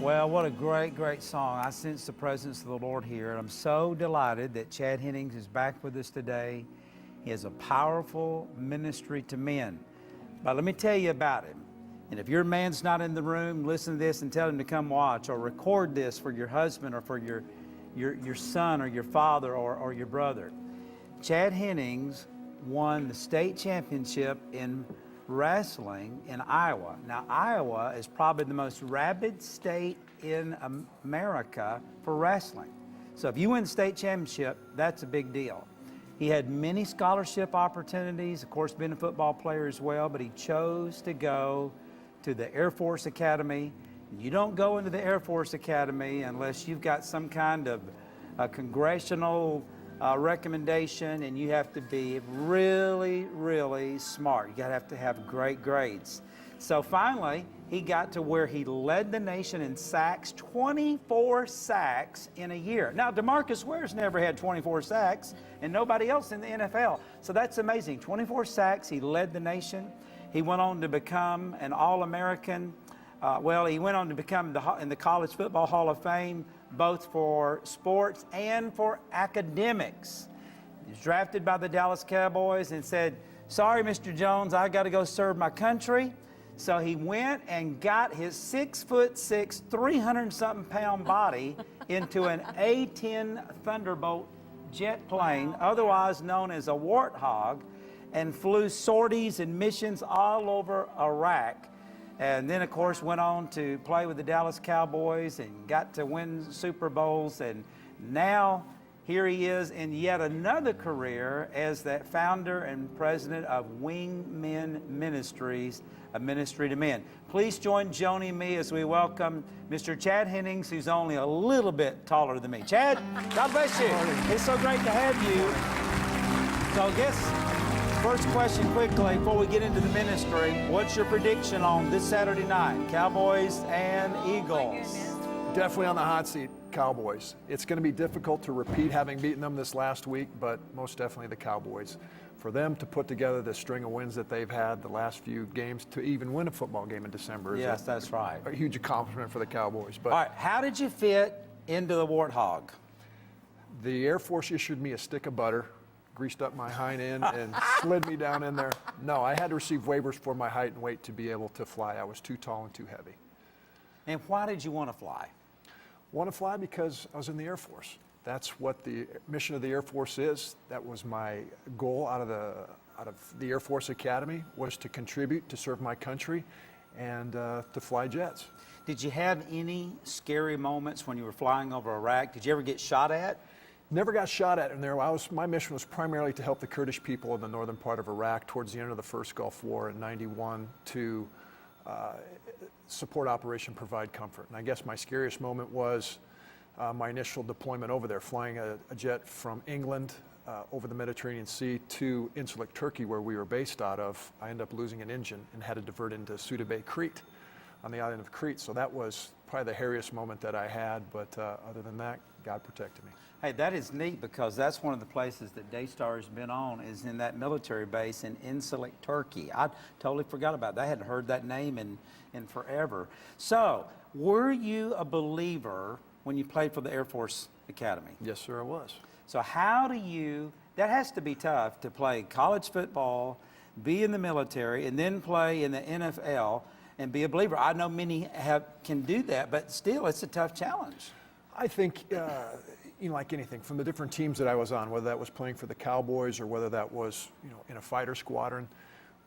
Well, what a great, great song. I sense the presence of the Lord here. I'm so delighted that Chad Hennings is back with us today. He has a powerful ministry to men. But let me tell you about him. And if your man's not in the room, listen to this and tell him to come watch, or record this for your husband or for your son or your father or your brother. Chad Hennings won the state championship in wrestling in Iowa. Now, Iowa is probably the most rabid state in America for wrestling. So if you win the state championship, that's a big deal. He had many scholarship opportunities, of course, being a football player as well, but he chose to go to the Air Force Academy. You don't go into the Air Force Academy unless you've got some kind of a congressional recommendation, and you have to be really, really smart. You have to have great grades. So finally, he got to where he led the nation in sacks, 24 sacks in a year. Now, DeMarcus Ware's never had 24 sacks, and nobody else in the NFL. So that's amazing. 24 sacks, he led the nation. He went on to become an All-American. He went on to become in the College Football Hall of Fame, both for sports and for academics. He was drafted by the Dallas Cowboys and said, "Sorry, Mr. Jones, I got to go serve my country." So he went and got his 6'6", 300-something pound body into an A-10 Thunderbolt jet plane, otherwise known as a Warthog, and flew sorties and missions all over Iraq. And then, of course, went on to play with the Dallas Cowboys and got to win Super Bowls. And now here he is in yet another career as that founder and president of Wingmen Ministries, a ministry to men. Please join Joni and me as we welcome Mr. Chad Hennings, who's only a little bit taller than me. Chad, God bless you. It's so great to have you. So I guess first question quickly before we get into the ministry, what's your prediction on this Saturday night, Cowboys and Eagles? Definitely on the hot seat, Cowboys. It's going to be difficult to repeat having beaten them this last week, but most definitely the Cowboys. For them to put together the string of wins that they've had the last few games to even win a football game in December is that's right. A huge accomplishment for the Cowboys. But all right, how did you fit into the Warthog? The Air Force issued me a stick of butter, greased up my hind end, and slid me down in there. No, I had to receive waivers for my height and weight to be able to fly. I was too tall and too heavy. And why did you want to fly? Want to fly because I was in the Air Force. That's what the mission of the Air Force is. That was my goal out of the Air Force Academy, was to contribute, to serve my country, and to fly jets. Did you have any scary moments when you were flying over Iraq? Did you ever get shot at? Never got shot at in there. My mission was primarily to help the Kurdish people in the northern part of Iraq towards the end of the first Gulf War in '91 to support Operation Provide Comfort. And I guess my scariest moment was my initial deployment over there, flying a jet from England over the Mediterranean Sea to Incirlik, Turkey, where we were based out of. I ended up losing an engine and had to divert into Suda Bay, Crete, on the island of Crete. So that was probably the hairiest moment that I had, but other than that, God protected me. Hey, that is neat because that's one of the places that Daystar has been on, is in that military base in Incirlik, Turkey. I totally forgot about that. I hadn't heard that name in forever. So, were you a believer when you played for the Air Force Academy? Yes, sir, I was. So that has to be tough to play college football, be in the military, and then play in the NFL and be a believer. I know many can do that, but still, it's a tough challenge. I think, like anything, from the different teams that I was on, whether that was playing for the Cowboys or whether that was, in a fighter squadron,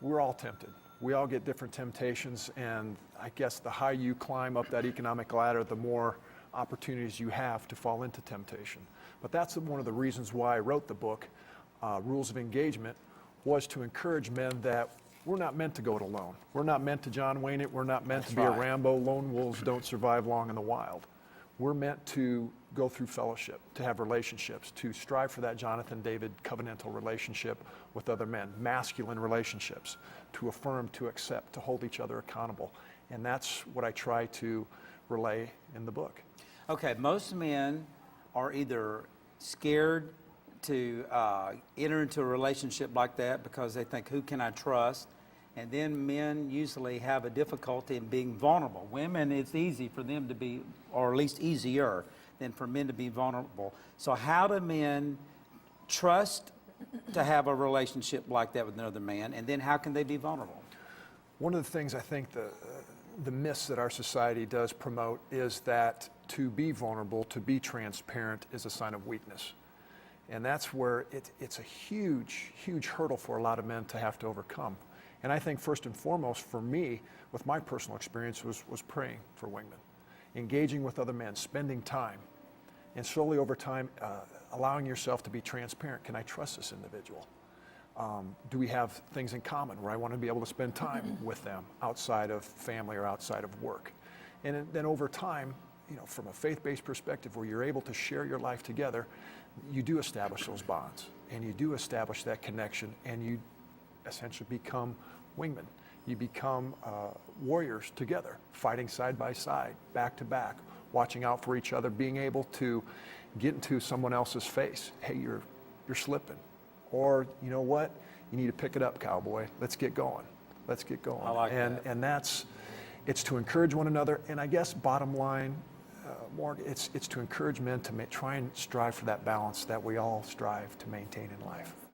we're all tempted. We all get different temptations, and I guess the higher you climb up that economic ladder, the more opportunities you have to fall into temptation. But that's one of the reasons why I wrote the book, Rules of Engagement, was to encourage men that we're not meant to go it alone. We're not meant to John Wayne it. We're not meant to be a Rambo. Lone wolves don't survive long in the wild. We're meant to go through fellowship, to have relationships, to strive for that Jonathan David covenantal relationship with other men, masculine relationships, to affirm, to accept, to hold each other accountable. And that's what I try to relay in the book. Okay, most men are either scared to enter into a relationship like that because they think, who can I trust? And then men usually have a difficulty in being vulnerable. Women, it's easy for them to be, or at least easier than for men to be vulnerable. So how do men trust to have a relationship like that with another man, and then how can they be vulnerable? One of the things I think the myths that our society does promote is that to be vulnerable, to be transparent is a sign of weakness. And that's where it's a huge, huge hurdle for a lot of men to have to overcome. And I think first and foremost for me, with my personal experience, was praying for wingmen, engaging with other men, spending time, and slowly over time, allowing yourself to be transparent. Can I trust this individual? Do we have things in common where I want to be able to spend time with them outside of family or outside of work? And then over time, from a faith-based perspective where you're able to share your life together, you do establish those bonds and you do establish that connection, and you essentially become wingmen. You become warriors together, fighting side by side, back to back, watching out for each other, being able to get into someone else's face. Hey, you're slipping. Or, you know what? You need to pick it up, cowboy. Let's get going. Let's get going. I like that. And it's to encourage one another. And I guess bottom line, Morgan, it's to encourage men to try and strive for that balance that we all strive to maintain in life.